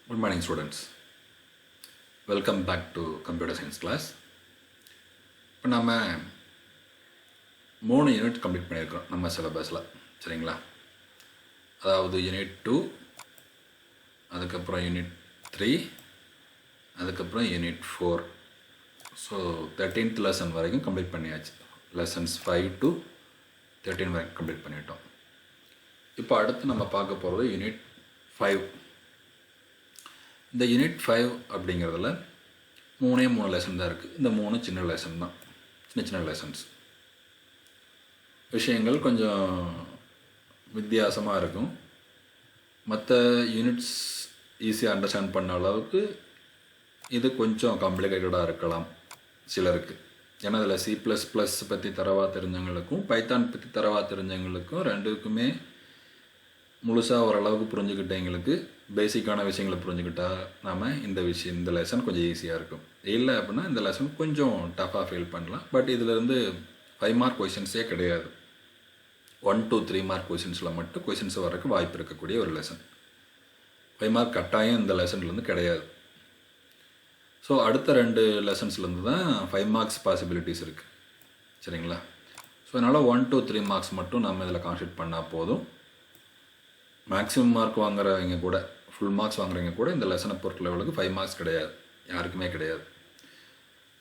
Good morning, students. Welcome back to Computer Science class. இப்போ நம்ம 3 unit complete பண்ணியிருக்கிறோம் நம்ம சிலபஸில், சரிங்களா? அதாவது யூனிட் 2, அதுக்கப்புறம் யூனிட் 3, அதுக்கப்புறம் யூனிட் 4. ஸோ 13th லெசன் வரைக்கும் கம்ப்ளீட் பண்ணியாச்சு. லெசன்ஸ் 5 to 13 வரைக்கும் கம்ப்ளீட் பண்ணிட்டோம். இப்போ அடுத்து நம்ம பார்க்க போகிறது யூனிட் 5. இந்த யூனிட் 5 அப்படிங்கிறதுல 3 லெசன் தான் இருக்குது. இந்த 3 சின்ன லெசன் தான், சின்ன லெசன்ஸ். விஷயங்கள் கொஞ்சம் வித்தியாசமாக இருக்கும். மற்ற யூனிட்ஸ் ஈஸியாக அண்டர்ஸ்டாண்ட் பண்ண அளவுக்கு இது கொஞ்சம் காம்ப்ளிகேட்டடாக இருக்கலாம் சிலருக்கு. ஏன்னா அதில் C++ பற்றி தரவா தெரிஞ்சவங்களுக்கும் பைத்தான் பற்றி தரவா தெரிஞ்சவங்களுக்கும் ரெண்டுக்குமே முழுசாக ஓரளவுக்கு புரிஞ்சுக்கிட்டவங்களுக்கு பேசிக்கான விஷயங்களை புரிஞ்சுக்கிட்டா நாம் இந்த லெசன் கொஞ்சம் ஈஸியாக இருக்கும். இல்லை அப்படின்னா இந்த லெசன் கொஞ்சம் டஃப்பாக ஃபீல் பண்ணலாம். பட் இதிலேருந்து 5 மார்க் கொஷின்ஸே கிடையாது. 1 to 3 மார்க் கொஷின்ஸில் மட்டும் கொஷின்ஸ் வரக்கு வாய்ப்பு இருக்கக்கூடிய ஒரு லெசன். 5 மார்க் கட்டாயம் இந்த லெசன்லேருந்து கிடையாது. ஸோ அடுத்த 2 லெசன்ஸ்லேருந்து தான் 5 மார்க்ஸ் பாசிபிலிட்டிஸ் இருக்குது, சரிங்களா? ஸோ அதனால் 1 to 3 மார்க்ஸ் மட்டும் நம்ம இதில் கான்சன்ட்ரேட் பண்ணால் போதும். மேக்ஸிமம் மார்க் வாங்குறவங்க கூட, ஃபுல் மார்க்ஸ் வாங்குறவங்க கூட இந்த லெசனை பொறுத்த லெவலுக்கு 5 மார்க்ஸ் கிடையாது, யாருக்குமே கிடையாது.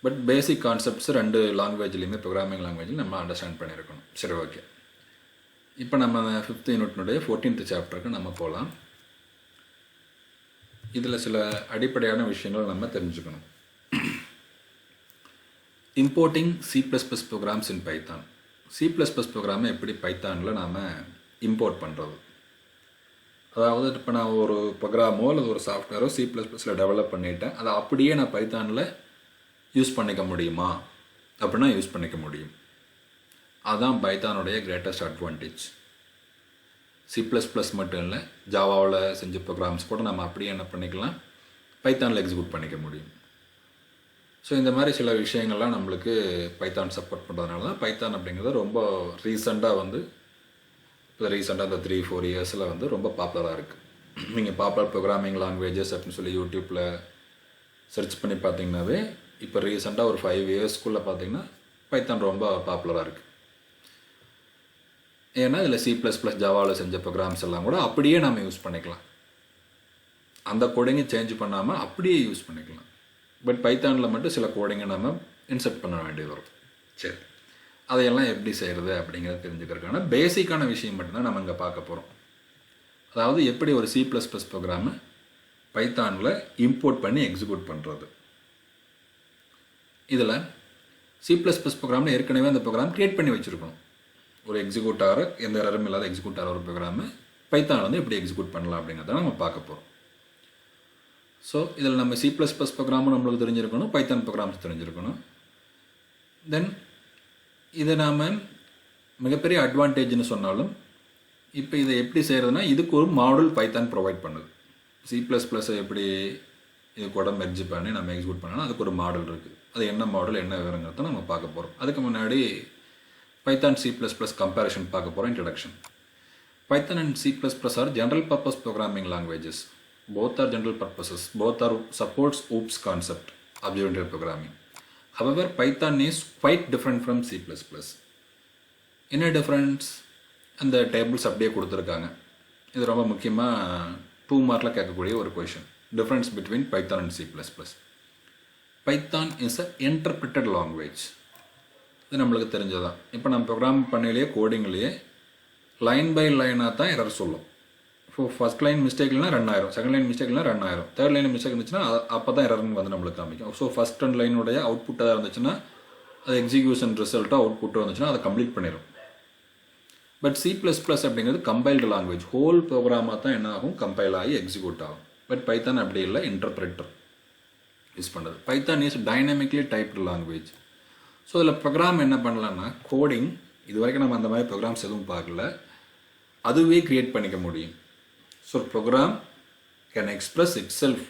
பட் பேசிக் கான்செப்ட்ஸ் 2 லாங்குவேஜ்லேயுமே, ப்ரோக்ராமிங் லாங்குவேஜில் நம்ம அண்டர்ஸ்டாண்ட் பண்ணியிருக்கணும். சரி, ஓகே. இப்போ நம்ம 5th யூனிட்னுடைய 14th சாப்டருக்கு நம்ம போகலாம். இதில் சில அடிப்படையான விஷயங்கள் நம்ம தெரிஞ்சுக்கணும். Importing C++ programs in Python. C++ ப்ரோக்ராமை எப்படி பைத்தானில் நாம் இம்போர்ட் பண்ணுறது? அதாவது இப்போ நான் ஒரு ப்ரோக்ராமோ அல்லது ஒரு சாஃப்ட்வேரோ C++ல் டெவலப் பண்ணிவிட்டேன், அதை அப்படியே நான் பைத்தானில் யூஸ் பண்ணிக்க முடியுமா அப்படின்னா யூஸ் பண்ணிக்க முடியும். அதுதான் பைத்தானுடைய கிரேட்டஸ்ட் அட்வான்டேஜ். C++ மட்டும் இல்லை, ஜாவாவில் செஞ்ச ப்ரோக்ராம்ஸ் கூட நம்ம அப்படியே என்ன பண்ணிக்கலாம், பைத்தானில் எக்ஸிக்யூட் பண்ணிக்க முடியும். ஸோ இந்த மாதிரி சில விஷயங்கள்லாம் நம்மளுக்கு பைத்தான் சப்போர்ட் பண்ணுறதுனால தான் பைத்தான் அப்படிங்கிறது ரொம்ப ரீசெண்டாக இந்த 3-4 இயர்ஸில் ரொம்ப பாப்புலராக இருக்குது. நீங்கள் பாப்புலர் ப்ரோக்ராமிங் லாங்குவேஜஸ் அப்படின்னு சொல்லி யூடியூப்பில் சர்ச் பண்ணி பார்த்தீங்கன்னாவே இப்போ ரீசெண்டாக ஒரு 5 இயர்ஸ்க்குள்ளே பார்த்தீங்கன்னா பைத்தான் ரொம்ப பாப்புலராக இருக்குது. ஏன்னா இதில் C++ ஜாவாவில் செஞ்ச ப்ரோக்ராம்ஸ் எல்லாம் கூட அப்படியே நாம் யூஸ் பண்ணிக்கலாம். அந்த கோடிங்கை சேஞ்ச் பண்ணாமல் அப்படியே யூஸ் பண்ணிக்கலாம். பட் பைத்தானில் மட்டும் சில கோடிங்கை நம்ம இன்சர்ட் பண்ண வேண்டியது வரும். சரி, அதையெல்லாம் எப்படி செய்கிறது அப்படிங்கிறத தெரிஞ்சுக்கிறதுக்கான பேசிக்கான விஷயம் மட்டும்தான் நம்ம இங்கே பார்க்க போகிறோம். அதாவது எப்படி ஒரு C++ ப்ரோக்ராமை பைத்தானில் இம்போர்ட் பண்ணி எக்ஸிக்யூட் பண்ணுறது. இதில் C++ ப்ரோக்ராமில் ஏற்கனவே அந்த ப்ரோக்ராம் க்ரியேட் பண்ணி வச்சுருக்கணும். ஒரு எக்ஸிக்யூட் ஆகிற, எந்த எரரும் இல்லாத எக்ஸிக்யூட் ஆகிற ஒரு ப்ரோக்ராமை பைத்தானில் எப்படி எக்ஸிக்யூட் பண்ணலாம் அப்படிங்கிறத நம்ம பார்க்க போகிறோம். ஸோ இதில் நம்ம C++ ப்ரோக்ராமும் நம்மளுக்கு தெரிஞ்சிருக்கணும், பைத்தான் ப்ரோக்ராம்ஸ் தெரிஞ்சிருக்கணும். தென் இதை நாம் மிகப்பெரிய அட்வான்டேஜ்னு சொன்னாலும் இப்போ இதை எப்படி செய்கிறதுனா இதுக்கு ஒரு மாடல் பைத்தான் ப்ரொவைட் பண்ணுது. C++ எப்படி இது கூட மெர்ஜ் பண்ணி நம்ம எக்ஸிக்யூட் பண்ணலாம், அதுக்கு ஒரு மாடல் இருக்குது. அது என்ன மாடல், என்ன விவரங்கிறத நம்ம பார்க்க போகிறோம். அதுக்கு முன்னாடி பைத்தான் C++ கம்பேரிஷன் பார்க்க போகிறோம். Introduction. Python and C++ are general purpose programming languages. Both are general purposes. Both are supports oops concept, object programming. However, Python is quite different from C++. என்ன difference? அந்த tables அப்படியே கொடுத்துருக்காங்க. இது ரொம்ப முக்கியமாக 2 மார்க்கில் கேட்கக்கூடிய ஒரு question. Difference between Python and C++. Python is a interpreted language. இது நம்மளுக்கு தெரிஞ்சதான். இப்போ நம்ம ப்ரோக்ராம் பண்ணிலேயே கோடிங்லேயே லைன் பை லைனாக தான் எரர் சொல்லும். இப்போ ஃபஸ்ட் லைன் மிஸ்டேக்லாம் ரன் ஆயிரும், செகண்ட் லைன் மிஸ்டேக்லாம் ரன் ஆயிரும், தேர்ட் லைன் மிஸ்டேக் இருந்துச்சுன்னா அப்போ தான் எரர்னு நம்மளுக்கு காமிக்கும். ஸோ ஃபஸ்ட் 2 லைனுடைய அவுட்புட்டாக இருந்துச்சுன்னா அது எக்ஸிக்யூஷன் ரிசல்ட்டாக அவுட்புட்டாக இருந்துச்சுன்னா அதை கம்ப்ளீட் பண்ணிடும். பட் C++ அப்படிங்கிறது கம்பைல்டு லாங்குவேஜ். ஹோல் ப்ரோக்ராமாக தான் என்ன ஆகும், கம்பைல் ஆகி எக்ஸிக்யூட் ஆகும். பட் பைத்தான் அப்படி இல்லை, இன்டர்பிரேட்டர் யூஸ் பண்ணுறது. Python is dynamically typed language. So இதில் ப்ரோக்ராம் என்ன பண்ணலான்னா, கோடிங் இது வரைக்கும் நம்ம அந்த மாதிரி ப்ரோக்ராம்ஸ் எதுவும் பார்க்கல, அதுவே க்ரியேட் பண்ணிக்க முடியும். So program can express itself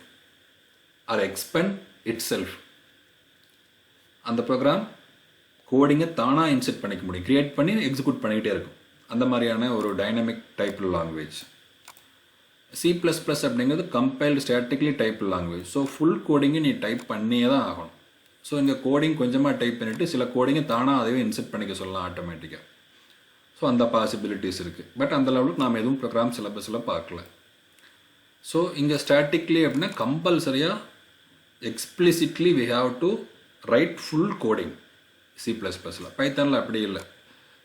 or expand itself. அந்த ப்ரோக்ராம் கோடிங்கை தானாக இன்செர்ட் பண்ணிக்க முடியும், க்ரியேட் பண்ணி எக்ஸிக்யூட் பண்ணிக்கிட்டே இருக்கும். அந்த மாதிரியான ஒரு டைனமிக் டைப் லாங்குவேஜ். C++ அப்படிங்கிறது compiled statically type language. So full கோடிங்கை நீ டைப் பண்ணியே தான் ஆகணும். ஸோ இங்கே கோடிங் கொஞ்சமாக டைப் பண்ணிவிட்டு சில கோடிங்கை தானாக அதுவே இன்செர்ட் பண்ணிக்க சொல்லலாம் ஆட்டோமேட்டிக்காக. ஸோ அந்த பாசிபிலிட்டிஸ் இருக்குது. பட் அந்த லெவலுக்கு நாம் எதுவும் ப்ரோக்ராம் சிலபஸில் பார்க்கல. ஸோ இங்கே ஸ்டாட்டிக்லி அப்படின்னா கம்பல்சரியாக explicitly we have to write full coding. C++ல பைத்தானில் அப்படி இல்லை.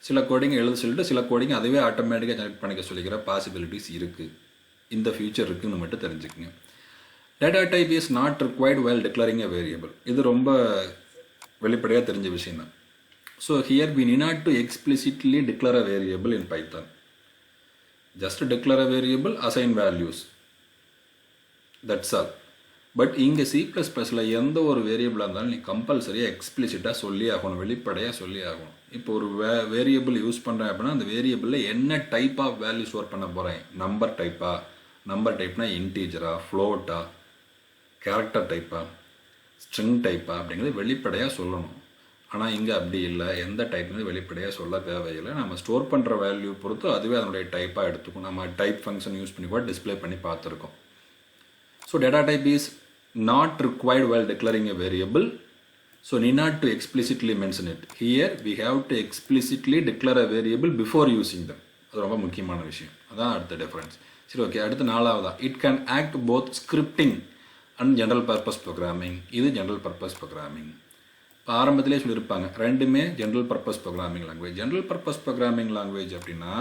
சில கோடிங் எழுத சொல்லிட்டு சில கோடிங் அதுவே ஆட்டோமேட்டிக்காக ஜெனரேட் பண்ணிக்க சொல்லிக்கிற பாசிபிலிட்டிஸ் இருக்குது. இந்த ஃபியூச்சர் இருக்குன்னு மட்டும் தெரிஞ்சுக்கங்க. Data type is not required while declaring a variable. இது ரொம்ப வெளிப்படையாக தெரிஞ்ச விஷயம் தான். So here we need not to explicitly declare a variable in Python. Just declare a variable, assign values. That's all. But இங்கே C++ல எந்த ஒரு வேரியபிளாக இருந்தாலும் நீ கம்பல்சரியாக எக்ஸ்பிளிசிட்டாக சொல்லி ஆகணும், வெளிப்படையாக சொல்லி ஆகணும். இப்போ ஒரு வேரியபிள் யூஸ் பண்ணுறேன் அப்படின்னா அந்த வேரியபிளில் என்ன டைப் ஆஃப் வேல்யூ ஸ்டோர் பண்ண போகிறேன், நம்பர் டைப்பா, நம்பர் டைப்னா இன்டீஜரா, ஃப்ளோட்டா, கேரக்டர் டைப்பா, ஸ்ட்ரிங் டைப்பா அப்படிங்கிறது வெளிப்படையாக சொல்லணும். ஆனால் இங்கே அப்படி இல்லை, எந்த டைப்னு வெளிப்படையாக சொல்ல தேவையில்லை. நம்ம ஸ்டோர் பண்ணுற வேல்யூ பொறுத்து அதுவே அதனுடைய டைப்பாக எடுத்துக்கும். நம்ம டைப் ஃபங்க்ஷன் யூஸ் பண்ணி கூட டிஸ்பிளே பண்ணி பார்த்துருக்கோம். So data type is not required while declaring a variable, so need not to explicitly mention it. Here we have to explicitly declare a variable before using them. அது ரொம்ப முக்கியமான விஷயம். அதான் அடுத்த டிஃபரன்ஸ். சரி, ஓகே. அடுத்து நாலாவதா, it can act both scripting and general purpose programming. இது ஜென்ரல் பர்பஸ் ப்ரோக்ராமிங். இப்போ ஆரம்பத்திலே சொல்லியிருப்பாங்க ரெண்டுமே general purpose programming language. General purpose programming language அப்படின்னா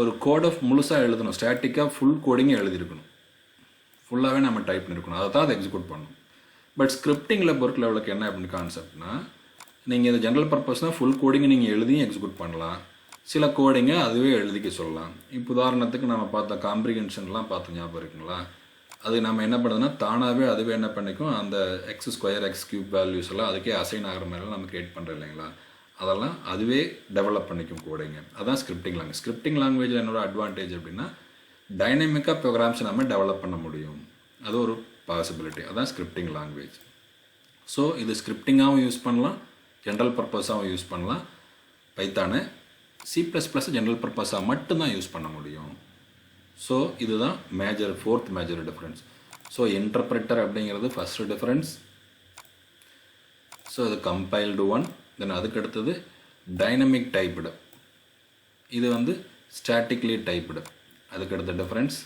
ஒரு கோட் ஆஃப் முழுசாக எழுதணும், ஸ்டாட்டிக்காக ஃபுல் கோடிங்கே எழுதியிருக்கணும், ஃபுல்லாகவே நம்ம டைப் பண்ணியிருக்கணும், அதை தான் அதை எக்ஸிக்யூட் பண்ணணும். பட் ஸ்கிரிப்டிங்கில் பொறுத்த லெவலுக்கு என்ன அப்படின்னு கான்செப்ட்னா, நீங்கள் இந்த ஜென்ரல் பர்பஸ்னால் ஃபுல் கோடிங்கை நீங்கள் எழுதியும் எக்ஸிக்யூட் பண்ணலாம், சில கோடிங்கை அதுவே எழுதிக்க சொல்லலாம். இப்போ உதாரணத்துக்கு நம்ம பார்த்த காம்ப்ரிஹென்ஷன்லாம் பார்த்து ஞாபகம் இருக்குங்களா, அது நம்ம என்ன பண்ணுறதுன்னா தானாகவே அதுவே என்ன பண்ணிக்கும், அந்த x2 x³ வேல்யூஸ் எல்லாம் அதுக்கே அசைன் ஆகிற மாதிரிலாம் நம்ம கிரியேட் பண்ணுறோம் இல்லைங்களா, அதெல்லாம் அதுவே டெவலப் பண்ணிக்கும் கோடிங்க. அதான் ஸ்கிரிப்டிங் லாங்குவேஜ். ஸ்கிரிப்டிங் லாங்குவேஜில் என்னோட அட்வான்டேஜ் அப்படின்னா டைனமிக்காக ப்ரோக்ராம்ஸை நம்ம டெவலப் பண்ண முடியும். அது ஒரு பாசிபிலிட்டி. அதான் ஸ்கிரிப்டிங் லாங்குவேஜ். ஸோ இது ஸ்கிரிப்டிங்காகவும் யூஸ் பண்ணலாம், ஜென்ரல் பர்பஸாகவும் யூஸ் பண்ணலாம். பைத்தானை C++ ஜென்ரல் பர்பஸாக மட்டும்தான் யூஸ் பண்ண முடியும். ஸோ இதுதான் fourth major difference. So interpreter அப்படிங்கிறது ஃபஸ்ட்டு டிஃப்ரென்ஸ். ஸோ இது கம்பைல்டு ஒன். தென் அதுக்கு அடுத்தது டைனமிக் டைப்டு, இது வந்து ஸ்டாட்டிக்லி டைப்டு, அதுக்கு அடுத்த டிஃப்ரென்ஸ்.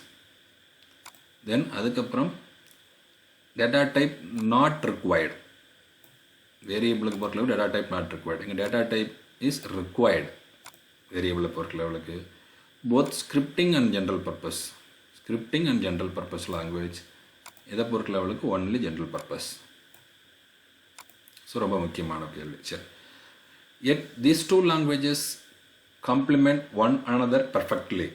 தென் அதுக்கப்புறம் டேட்டா டைப் நாட் ரிக்வயர்டு. வேரியபிளுக்கு பொறுத்த லெவலுக்கு டேட்டா டைப் நாட் ரிக்வயர்டு. இங்கே டேட்டா டைப் இஸ் ரிக்வயர்டு வேரியபிளை பொறுத்த லெவலுக்கு. Both scripting and general purpose, scripting and general purpose language. இதை பொறுத்த லெவலுக்கு ஒன்லி ஜென்ரல் பர்பஸ். ஸோ ரொம்ப முக்கியமான கேள்வி. சரி, yet these two languages complement one another perfectly.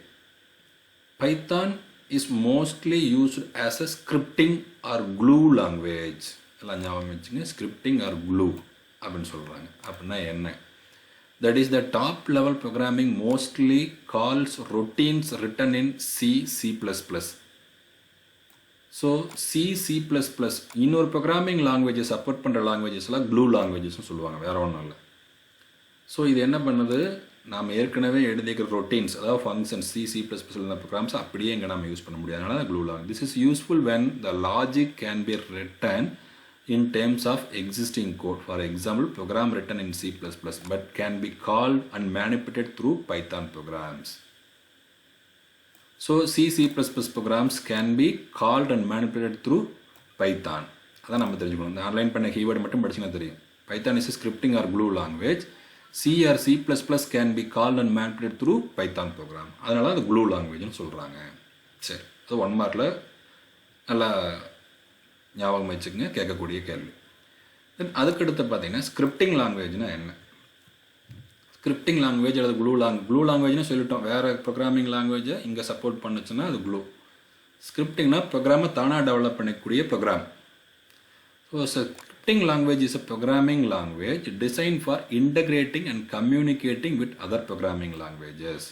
Python is mostly used as a scripting or glue language. எல்லாம் ஞாபகம் வச்சுங்க, ஸ்கிரிப்டிங் ஆர் க்ளூ அப்படின்னு சொல்கிறாங்க. அப்படின்னா என்ன? That is the top level programming mostly calls routines written in C++. So C++, இன்னொரு programming languages support பண்ணுற லாங்குவேஜஸ்லாம் clue லாங்குவேஜஸ்னு சொல்லுவாங்க, வேற ஒன்றும் இல்லை. ஸோ இது என்ன பண்ணுது, நாம் ஏற்கனவே எழுதிக்கிற ரொட்டீன்ஸ், அதாவது ஃபங்க்ஷன்ஸ், C++ ப்ரோக்ராம்ஸ் அப்படியே இங்கே நம்ம யூஸ் பண்ண முடியாது. அதனால glue language. This is useful when the logic can be written in terms of existing code. For example, program written in C++ but can be called and manipulated through Python programs. So C++ programs can be called and manipulated through Python. அதான் நம்ம தெரிஞ்சுக்கணும். இந்த online பண்ண keyword மட்டும் படிச்சுன்னா தெரியும். Python is a scripting or glue language. C or C++ can be called and manipulated through Python program. அதனால அது glue languageன்னு சொல்கிறாங்க. சரி, அது 1 மார்க்கில் நல்லா ஞாபகம் வச்சுக்கங்க, கேட்கக்கூடிய கேள்வி. தென் அதுக்கடுத்து பார்த்தீங்கன்னா ஸ்கிரிப்டிங் லாங்குவேஜ்னா என்ன? ஸ்கிரிப்டிங் லாங்குவேஜ் அல்லது க்ளூ லாங்குவேஜ்னு சொல்லிட்டோம். வேறு ப்ரோக்ராமிங் லாங்குவேஜை இங்கே சப்போர்ட் பண்ணுச்சுன்னா அது க்ளூ. ஸ்கிரிப்டிங்னா ப்ரோக்ராமை தானாக டெவலப் பண்ணக்கூடிய program. So scripting language is a programming language design for integrating and communicating with other programming languages.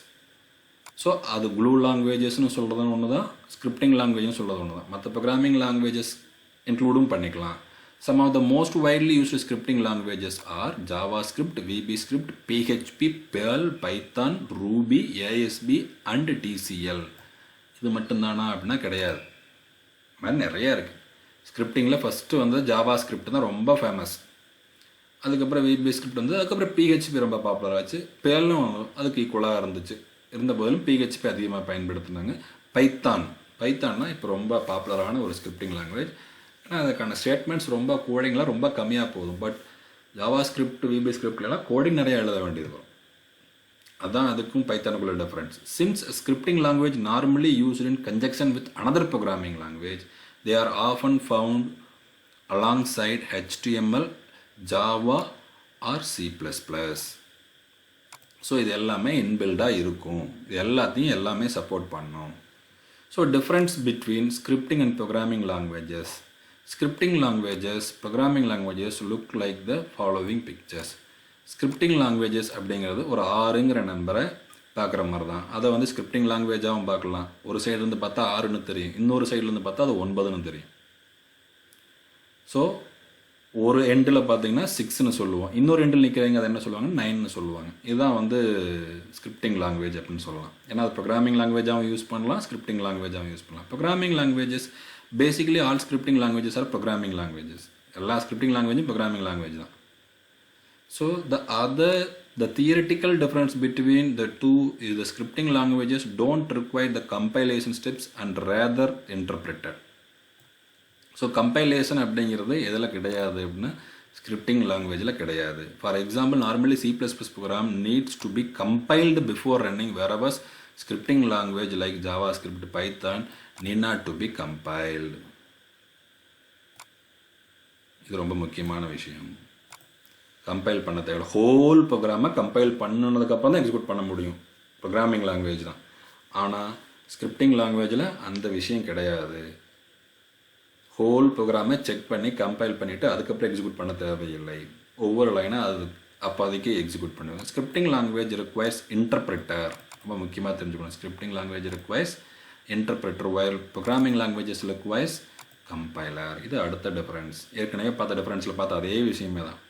So அது க்ளூ லாங்குவேஜஸ்னு சொல்கிறது ஒன்று தான், ஸ்கிரிப்டிங் லாங்குவேஜ்னு சொல்கிறது ஒன்று தான். மற்ற ப்ரோக்ராமிங் லாங்குவேஜஸ் இன்க்ளூடும் பண்ணிக்கலாம். Some of the most widely used scripting languages are JavaScript, VBScript, PHP, Perl, Python, Ruby, ASP and TCL. இது மட்டும்தானா அப்படின்னா கிடையாது. இது மாதிரி நிறையா இருக்குது. ஸ்கிரிப்டிங்கில் ஃபஸ்ட்டு வந்து ஜாவா ஸ்கிரிப்ட் தான் ரொம்ப ஃபேமஸ். அதுக்கப்புறம் விபி ஸ்கிரிப்ட் வந்து அதுக்கப்புறம் பிஹெச்பி ரொம்ப பாப்புலர் ஆச்சு. பேலும் அதுக்கு ஈக்குவலாக இருந்துச்சு. இருந்த போதிலும் பிஹெச்பி அதிகமாக பயன்படுத்தினாங்க. பைத்தான்னா இப்போ ரொம்ப பாப்புலரான ஒரு ஸ்கிரிப்டிங் லாங்குவேஜ். ஆனால் அதுக்கான ஸ்டேட்மெண்ட்ஸ் ரொம்ப கோடிங்லாம் ரொம்ப கம்மியாக போதும். பட் ஜாவா ஸ்கிரிப்ட் விபி ஸ்கிரிப்ட்லாம் கோடிங் நிறையா எழுத வேண்டியது வரும். அதுதான் அதுக்கும் பைத்தானுக்குள்ள difference. Since scripting language normally used in conjunction with another programming language, they are often found alongside HTML, Java or C++. So இது எல்லாமே இன்பில்டாக இருக்கும். இது எல்லாத்தையும் எல்லாமே சப்போர்ட் பண்ணும். So difference between scripting and programming languages. Scripting languages, programming languages look like the following pictures. Scripting languages அப்படிங்கிறது ஒரு 6ங்கிற நம்பரை பார்க்குற மாதிரி தான். அதை வந்து ஸ்கிரிப்டிங் லாங்குவேஜாகவும் பார்க்கலாம். ஒரு சைட்லேருந்து பார்த்தா 6ன்னு தெரியும், இன்னொரு சைட்லேருந்து பார்த்தா அது 9ன்னு தெரியும். ஸோ ஒரு எண்டில் பார்த்தீங்கன்னா 6ன்னு சொல்லுவோம், இன்னொரு எண்டில் நிற்கிறவங்க அதை என்ன சொல்லுவாங்க, 9ன்னு சொல்லுவாங்க. இதுதான் வந்து ஸ்கிரிப்டிங் லாங்குவேஜ் அப்படின்னு சொல்லலாம். ஏன்னா அது ப்ரோக்ராமிங் லாங்குவேஜாகவும் யூஸ் பண்ணலாம், ஸ்கிரிப்டிங் லாங்குவேஜாகவும் யூஸ் பண்ணலாம். Programming languages basically all scripting languages are programming languages. எல்லா ஸ்கிரிப்டிங் லாங்குவேஜும் ப்ரோக்ராமிங் லாங்குவேஜ் தான். So the theoretical difference between the two is the scripting languages don't require the compilation steps and rather interpreted. So compilation அப்படிங்கிறது எதில் கிடையாது அப்படின்னா scripting லாங்குவேஜில் கிடையாது. For example, normally C++ program needs to be compiled before running, whereas scripting language like JavaScript, Python need not to be compiled. இது ரொம்ப முக்கியமான விஷயம். கம்பைல் பண்ண தேவை. ஹோல் ப்ரோக்ராமை கம்பைல் பண்ணதுக்கப்புறம் தான் எக்ஸிக்யூட் பண்ண முடியும். ப்ரோக்ராமிங் லாங்குவேஜ் தான். ஆனால் ஸ்கிரிப்டிங் லாங்குவேஜில் அந்த விஷயம் கிடையாது. ஹோல் ப்ரோக்ராமை செக் பண்ணி கம்பைல் பண்ணிவிட்டு அதுக்கப்புறம் எக்ஸிக்யூட் பண்ண தேவையில்லை. ஒவ்வொரு லைனாக அது அப்போதைக்கு எக்ஸிக்யூட் பண்ணுவேன். Scripting language requires interpreter. ரொம்ப முக்கியமாக தெரிஞ்சுக்கணும். Scripting language requires interpreter, while programming languages requires compiler. இது அடுத்த டிஃபரன்ஸ். ஏற்கனவே பார்த்த டிஃபரன்ஸில் பார்த்த அதே விஷயமே தான்.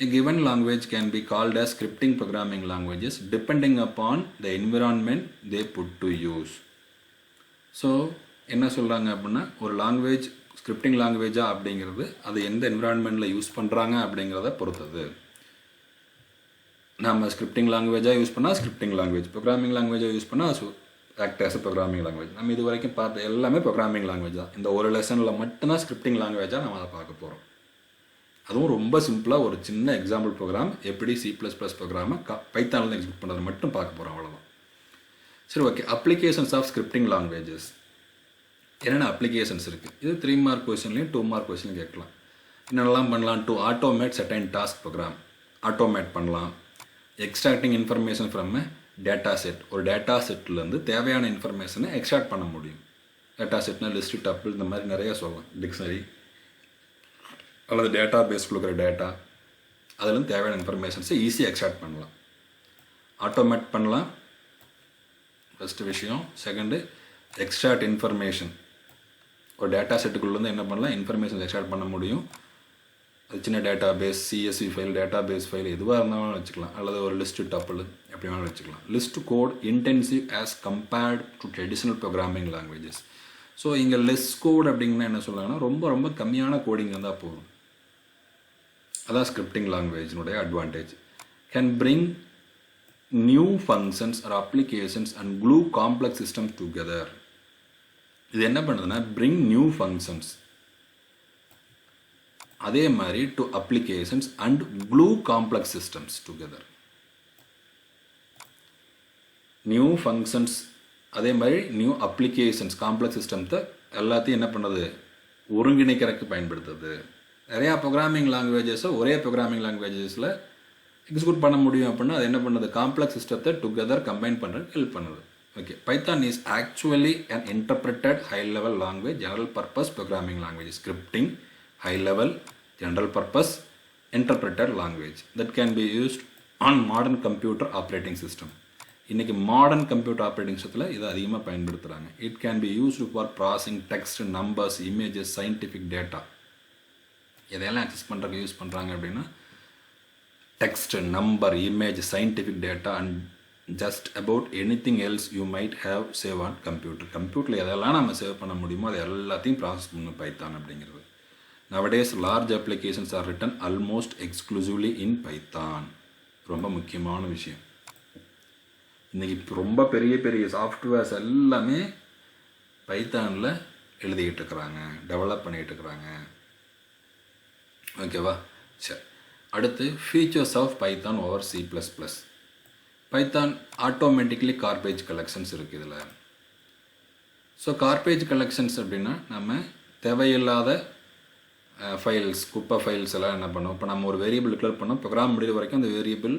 A given language can be called as scripting programming languages depending upon the environment they put to use. So என்ன சொல்கிறாங்க அப்படின்னா, ஒரு லாங்குவேஜ் ஸ்கிரிப்டிங் லாங்குவேஜா அப்படிங்கிறது அது எந்த என்விரான்மெண்ட்டில் யூஸ் பண்ணுறாங்க அப்படிங்கிறத பொறுத்தது. நம்ம ஸ்கிரிப்டிங் லாங்குவேஜாக யூஸ் பண்ணால் ஸ்கிரிப்டிங் லாங்குவேஜ், ப்ரோக்ராமிங் லாங்குவேஜாக யூஸ் பண்ணால் ஆக்ட் ஆஸ் ப்ரோக்ராமிங் லாங்குவேஜ். நம்ம இது வரைக்கும் பார்த்த எல்லாமே ப்ரோக்ராமிங் லாங்குவேஜ் தான். இந்த ஒரு லெசனில் மட்டும்தான் ஸ்கிரிப்டிங் லாங்குவேஜாக நம்ம அதை பார்க்க போகிறோம். அதுவும் ரொம்ப சிம்பிளாக ஒரு சின்ன எக்ஸாம்பிள் ப்ரோக்ராம் எப்படி C++ ப்ரோக்ராமை பைத்தானில் எக்ஸிக்யூட் பண்ணுறது மட்டும் பார்க்க போகிறோம், அவ்வளோதான். சரி, okay. Applications of scripting languages. என்னென்ன அப்ளிகேஷன்ஸ் இருக்குது? இது 3 மார்க் கொஸ்டின்லையும் 2 மார்க் கொஸ்டின்லையும் கேட்கலாம். என்னென்னலாம் பண்ணலாம்? To automate certain task program automate பண்ணலாம். Extracting information from data set. ஒரு டேட்டா செட்லேருந்து தேவையான இன்ஃபர்மேஷனை எக்ஸ்ட்ராக்ட் பண்ண முடியும். டேட்டா செட்னா லிஸ்ட்டு, டப்பிள், இந்த மாதிரி நிறையா சொல்லலாம். டிக்ஷனரி அல்லது டேட்டா பேஸ் கொடுக்குற டேட்டா, அதுலேருந்து தேவையான இன்ஃபர்மேஷன்ஸை ஈஸியாக எக்ஸ்ட்ராக்ட் பண்ணலாம், ஆட்டோமேட் பண்ணலாம். ஃபஸ்ட்டு விஷயம். Second, extract information. ஒரு டேட்டா செட்டுக்குள்ளேருந்து என்ன பண்ணலாம், இன்ஃபர்மேஷன் எக்ஸ்ட்ராக்ட் பண்ண முடியும். அது சின்ன database, CSV file, database file எதுவாக இருந்தாலும் வச்சுக்கலாம். அல்லது ஒரு லிஸ்ட்டு, டப்பிள் எப்படி வேணாலும் வச்சுக்கலாம். List code intensive as compared to traditional programming languages. So இங்கே லெஸ் கோட் அப்படிங்கன்னா என்ன சொல்லலாம்னா ரொம்ப ரொம்ப கம்மியான கோடிங் இருந்தால் போதும். அதான் ஸ்கிரிப்டிங் லாங்குவேஜினுடைய advantage. Can bring new functions or applications and glue complex systems together. இது என்ன பண்ணுதுன்னா பிரிங் நியூ ஃபங்க்ஷன்ஸ், அதே மாதிரி to applications and glue complex systems together. New functions, அதே மாதிரி நியூ அப்ளிகேஷன்ஸ், காம்ப்ளெக்ஸ் சிஸ்டம்ஸை எல்லாத்தையும் என்ன பண்ணுறது, ஒருங்கிணைக்கிறதுக்கு பயன்படுத்துது. நிறையா ப்ரோக்ராமிங் லாங்குவேஜஸை ஒரே ப்ரோக்ராமிங் லாங்குவேஜஸில் எக்ஸிக்யூட் பண்ண முடியும் அப்படின்னா அது என்ன பண்ணுது, காம்ப்ளெக்ஸ் சிஸ்டத்தை டுகெதர் கம்பைன் பண்ணுறதுக்கு ஹெல்ப் பண்ணுது. Okay, Python is actually an interpreted high level language, general purpose programming language. Scripting high level general purpose interpreted language that can be used on modern computer operating system. இன்றைக்கி modern computer operating சிஸ்டத்தில் இதை அதிகமாக பயன்படுத்துகிறாங்க. It can be used for processing text, numbers, images, scientific data. எதையெல்லாம் access பண்ணுறதுக்கு use பண்ணுறாங்க அப்படின்னா text, number, image, scientific data and just about anything else you might have save on computer. கம்ப்யூட்டரில் எதெல்லாம் நம்ம சேவ் பண்ண முடியுமோ அது எல்லாத்தையும் ப்ராசஸ் பண்ணணும் பைத்தான் அப்படிங்கிறது. nowadays large applications are written almost exclusively in Python. ரொம்ப முக்கியமான விஷயம். இன்றைக்கி ரொம்ப பெரிய பெரிய சாஃப்ட்வேர்ஸ் எல்லாமே பைத்தானில் எழுதிக்கிட்டு இருக்கிறாங்க, டெவலப் பண்ணிகிட்டு இருக்கிறாங்க. ஓகேவா? சரி, அடுத்து features of Python over C++. Python automatically garbage collections இருக்குது இதில். ஸோ கார்பேஜ் கலெக்ஷன்ஸ் அப்படின்னா நம்ம தேவையில்லாத ஃபைல்ஸ், குப்பை ஃபைல்ஸ் எல்லாம் என்ன பண்ணுவோம். இப்போ நம்ம ஒரு வேரியபிள் டிக்ளேர் பண்ணோம், ப்ரோக்ராம் முடிகிற வரைக்கும் அந்த வேரியபிள்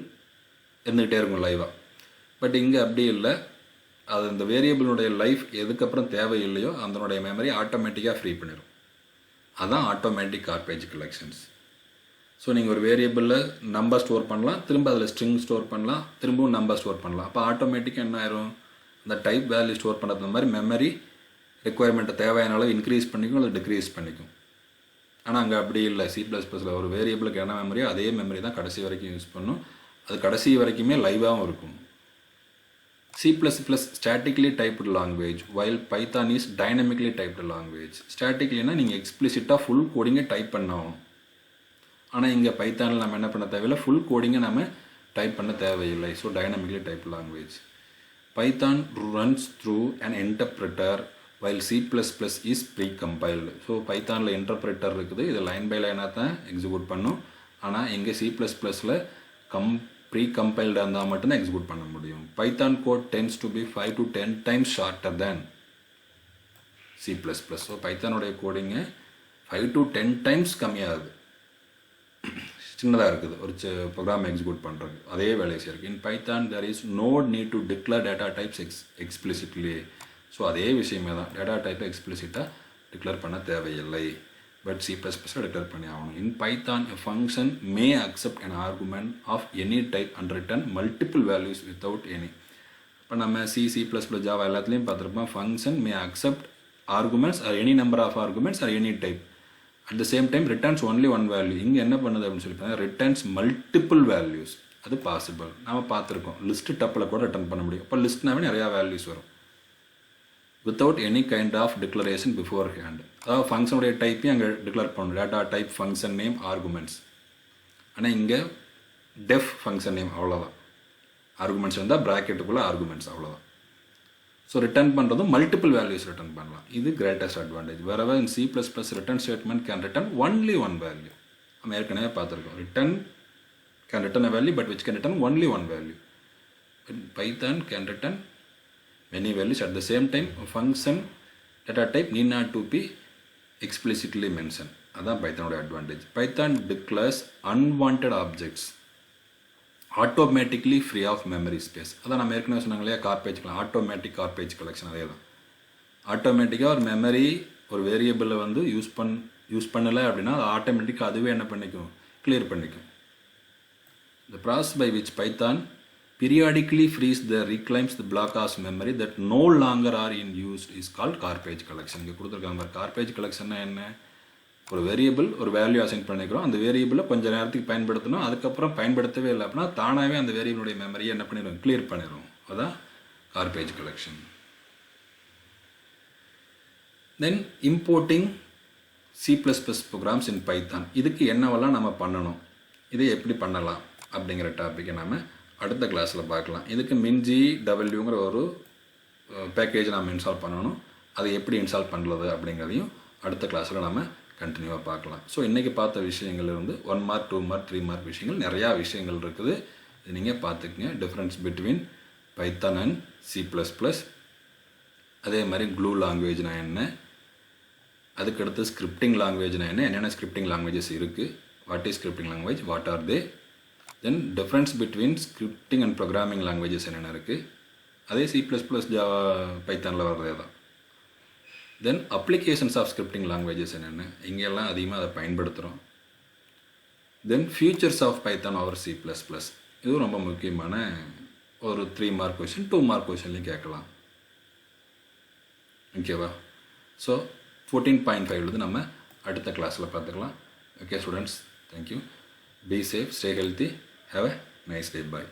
இருந்துக்கிட்டே இருக்கும் லைவாக. பட் இங்கே அப்படி இல்லை. அது அந்த வேரியபிளுடைய லைஃப் எதுக்கப்புறம் தேவையில்லையோ அதனுடைய மெமரி ஆட்டோமேட்டிக்காக ஃப்ரீ பண்ணிடும். அதுதான் ஆட்டோமேட்டிக் கார்பேஜ் கலெக்ஷன்ஸ். ஸோ நீங்கள் ஒரு வேரியபிளில் நம்பர் ஸ்டோர் பண்ணலாம், திரும்ப அதில் ஸ்ட்ரிங் ஸ்டோர் பண்ணலாம், திரும்பவும் நம்பர் ஸ்டோர் பண்ணலாம். அப்போ ஆட்டோமேட்டிக்காக என்ன ஆயிரும், அந்த டைப் வேல்யூ ஸ்டோர் பண்ணுறது மாதிரி மெமரி ரெக்குயர்மெண்ட்டை தேவையான அளவு இன்க்ரீஸ் பண்ணிக்கும் அல்லது டிக்ரீஸ் பண்ணிக்கும். ஆனால் அங்கே அப்படி இல்லை. C++ல் ஒரு வேரியபிளுக்கு என்ன மெமரியோ அதே மெமரி தான் கடைசி வரைக்கும் யூஸ் பண்ணும். அது கடைசி வரைக்குமே லைவாகவும் இருக்கும். C++ statically typed language while Python is dynamically typed language. Staticallyனா நீங்கள் எக்ஸ்பிளிசிட்டாக ஃபுல் கோடிங்கை டைப் பண்ணணும். ஆனால் இங்கே பைத்தானில் நம்ம என்ன பண்ண தேவையில்லை, ஃபுல் கோடிங்கை நம்ம டைப் பண்ண தேவையில்லை. So dynamically type language. Python runs through an interpreter while C++ is pre-compiled. So பைத்தானில் இன்டர்பிரேட்டர் இருக்குது, இது லைன் பை லைனாக தான் எக்ஸிக்யூட் பண்ணும். ஆனால் இங்கே C++ல் ப்ரீ-கம்பைல்டாக இருந்தால் மட்டும்தான் எக்ஸிக்யூட் பண்ண முடியும். Python code tends to be 5 to 10 times shorter than C++. So பைத்தானுடைய கோடிங்கு 5 to 10 times கம்மியாகுது, சின்னதாக இருக்குது ஒரு ப்ரோக்ராம் எக்ஸிக்யூட் பண்ணுறது. அதே வேலையை செய்யிருக்கு. In Python there is no need to declare data types explicitly. So அதே விஷயமே தான், டேட்டா டைப்பை எக்ஸ்பிளிசிட்டாக டிக்ளேர் பண்ண தேவையில்லை. பட் C++ல் டிக்ளேர் பண்ணி ஆகணும். இன் Python a function may accept an argument of any type and return multiple values without any. இப்போ நம்ம C++, Java எல்லாத்துலேயும் பார்த்துருப்போம், function may accept arguments or any number of arguments or any type. At the same time returns only one value. இங்கே என்ன பண்ணுது அப்படின்னு சொல்லி பார்த்தா returns multiple values. அது பாசிபிள். நம்ம பார்த்துருக்கோம், லிஸ்ட் டப்பில் கூட ரிட்டர்ன் பண்ண முடியும். இப்போ லிஸ்ட்னாவே நிறையா வேல்யூஸ் வரும் without any kind of declaration beforehand. அதாவது ஃபங்க்ஷனுடைய டைப்பையும் அங்கே டிக்ளேர் பண்ணணும், data type, function name, arguments. ஆனால் இங்கே டெஃப் ஃபங்க்ஷன் நேம், அவ்வளோதான். ஆர்குமெண்ட்ஸ் இருந்தால் ப்ராக்கெட்டுக்குள்ளே ஆர்குமெண்ட்ஸ், அவ்வளோதான். ஸோ ரிட்டர்ன் பண்ணுறதும் மல்டிபிள் வேல்யூஸ் ரிட்டர்ன் பண்ணலாம். இது greatest advantage. wherever in C++ return statement can return only one value. நம்ம ஏற்கனவே பார்த்துருக்கோம், return can return a value but which can return only one value. Python can return many values at the same time. Function data type need not to be explicitly mentioned. அதான் பைத்தானோட advantage. Python declares unwanted objects automatically free of memory space. அதான் நம்ம ஏற்கனவே சொன்னாங்க இல்லையா, garbage, automatic garbage collection. அதே தான், ஆட்டோமேட்டிக்காக ஒரு மெமரி ஒரு வேரியபிளில் வந்து யூஸ் பண்ணலை அப்படின்னா அது ஆட்டோமேட்டிக்காக அதுவே என்ன பண்ணிக்கும், கிளியர் பண்ணிக்கும். The process by which Python periodically frees the reclaims the block of memory that no longer are in use is called garbage collection. இங்கே கொடுத்துருக்காங்க பாரு, கார்பேஜ் கலெக்ஷன்னா என்ன, ஒரு வேரியபிள் ஒரு வேல்யூ அசைன் பண்ணிக்கிறோம், அந்த வேரியபிளை கொஞ்சம் நேரத்துக்கு பயன்படுத்தணும், அதுக்கப்புறம் பயன்படுத்தவே இல்லை அப்படின்னா தானாகவே அந்த வேரியபிளுடைய மெமரியை என்ன பண்ணிடும், கிளியர் பண்ணிடும். அதுதான் garbage collection. Then importing C++ programs in Python. இதுக்கு என்னவெல்லாம் நம்ம பண்ணணும், இதை எப்படி பண்ணலாம் அப்படிங்கிற டாப்பிக்கை நம்ம அடுத்த கிளாஸில் பார்க்கலாம். இதுக்கு MinGWங்கிற ஒரு பேக்கேஜ் நம்ம இன்ஸ்டால் பண்ணணும். அதை எப்படி இன்ஸ்டால் பண்ணுறது அப்படிங்கிறதையும் அடுத்த கிளாஸில் நம்ம கண்டினியூவாக பார்க்கலாம். ஸோ இன்றைக்கி பார்த்த விஷயங்கள் இருந்து 1 மார்க் 2 மார்க் 3 மார்க் விஷயங்கள் நிறையா விஷயங்கள் இருக்குது. இது நீங்கள் பார்த்துக்குங்க. Difference between Python and C++, அதே மாதிரி க்ளூ லாங்குவேஜ்னா என்ன, அதுக்கடுத்து ஸ்கிரிப்டிங் லாங்குவேஜ்னா என்னென்ன ஸ்கிரிப்டிங் லாங்குவேஜஸ் இருக்குது, what is scripting language, what are they, then difference between scripting and programming languages என்னென்ன இருக்குது, அதே C++, ஜாவா, பைத்தானில் வர்றதே தான். Then applications of scripting languages என்னென்ன, இங்கெல்லாம் அதிகமாக அதை பயன்படுத்துகிறோம். Then features of Python over C++, இதுவும் ரொம்ப முக்கியமான ஒரு 3 மார்க் கொஷின், 2 மார்க் கொஷின்லையும் கேட்கலாம். ஓகேவா? ஸோ 14.5 நம்ம அடுத்த கிளாஸில் பார்த்துக்கலாம். Okay students, thank you. Be safe, stay healthy, have a nice day, bye.